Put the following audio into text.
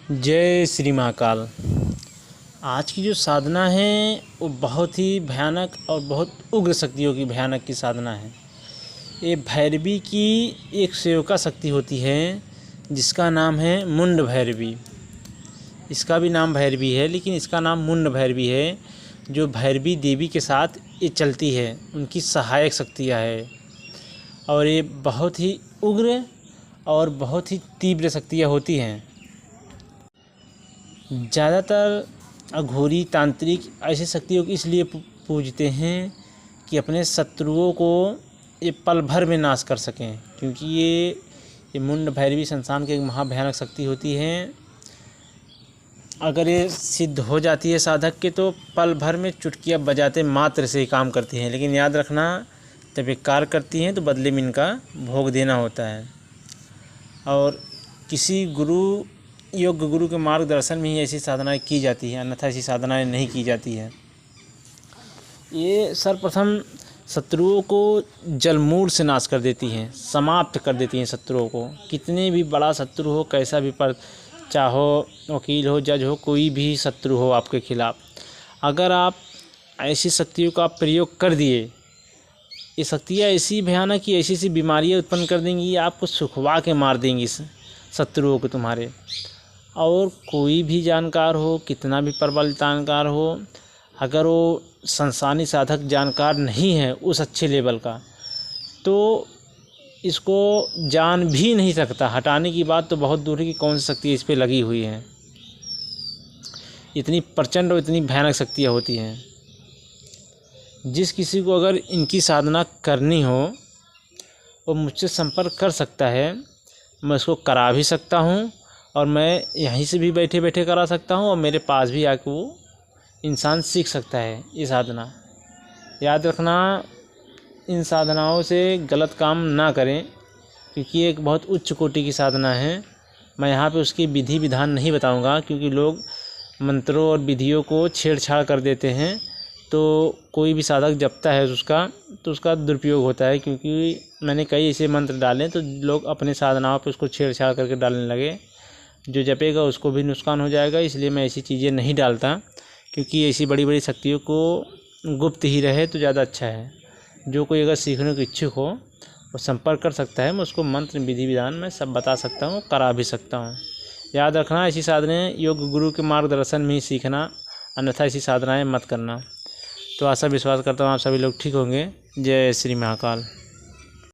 जय श्री महाकाल। आज की जो साधना है वो बहुत ही भयानक और बहुत उग्र शक्तियों की भयानक की साधना है। ये भैरवी की एक सेवका शक्ति होती है जिसका नाम है मुंड भैरवी। इसका भी नाम भैरवी है लेकिन इसका नाम मुंड भैरवी है। जो भैरवी देवी के साथ ये चलती है, उनकी सहायक शक्तियाँ है और ये बहुत ही उग्र और बहुत ही तीव्र शक्तियाँ होती हैं। ज़्यादातर अघोरी तांत्रिक ऐसी शक्तियों को इसलिए पूजते हैं कि अपने शत्रुओं को ये पल भर में नाश कर सकें, क्योंकि ये मुंड भैरवी संस्थान की एक महाभयानक शक्ति होती है। अगर ये सिद्ध हो जाती है साधक के तो पल भर में चुटकियाँ बजाते मात्र से ही काम करती हैं, लेकिन याद रखना जब ये कार्य करती हैं तो बदले में इनका भोग देना होता है। और किसी योग्य गुरु के मार्गदर्शन में ही ऐसी साधनाएं की जाती हैं, अन्यथा ऐसी साधनाएं नहीं की जाती हैं। ये सर्वप्रथम शत्रुओं को जलमूल से नाश कर देती हैं, समाप्त कर देती हैं शत्रुओं को। कितने भी बड़ा शत्रु हो, कैसा भी चाहो वकील हो, जज हो, कोई भी शत्रु हो आपके खिलाफ, अगर आप ऐसी शक्तियों का प्रयोग कर दिए, ये शक्तियाँ ऐसी भयानक की ऐसी बीमारियाँ उत्पन्न कर देंगी, आपको सुखवा के मार देंगी शत्रुओं को तुम्हारे। और कोई भी जानकार हो, कितना भी प्रबल जानकार हो, अगर वो संसानी साधक जानकार नहीं है उस अच्छे लेवल का, तो इसको जान भी नहीं सकता। हटाने की बात तो बहुत दूर है कि कौन सी शक्ति इस पे लगी हुई है। इतनी प्रचंड और इतनी भयानक शक्तियाँ होती हैं। जिस किसी को अगर इनकी साधना करनी हो वो मुझसे संपर्क कर सकता है। मैं उसको करा भी सकता हूँ और मैं यहीं से भी बैठे बैठे करा सकता हूँ और मेरे पास भी आके वो इंसान सीख सकता है ये साधना। याद रखना, इन साधनाओं से गलत काम ना करें, क्योंकि एक बहुत उच्च कोटि की साधना है। मैं यहाँ पे उसकी विधि विधान नहीं बताऊँगा, क्योंकि लोग मंत्रों और विधियों को छेड़छाड़ कर देते हैं, तो कोई भी साधक जपता है तो उसका दुरुपयोग होता है। क्योंकि मैंने कई ऐसे मंत्र डाले तो लोग अपने साधनाओं पे उसको छेड़छाड़ करके डालने लगे, जो जपेगा उसको भी नुकसान हो जाएगा। इसलिए मैं ऐसी चीज़ें नहीं डालता, क्योंकि ऐसी बड़ी बड़ी शक्तियों को गुप्त ही रहे तो ज़्यादा अच्छा है। जो कोई अगर सीखने को इच्छुक हो वो संपर्क कर सकता है। मैं उसको मंत्र विधि विधान में सब बता सकता हूँ, करा भी सकता हूँ। याद रखना, ऐसी साधनाएँ योग्य गुरु के मार्गदर्शन में ही सीखना, अन्यथा ऐसी साधनाएँ मत करना। तो आशा विश्वास करता हूँ आप सभी लोग ठीक होंगे। जय श्री महाकाल।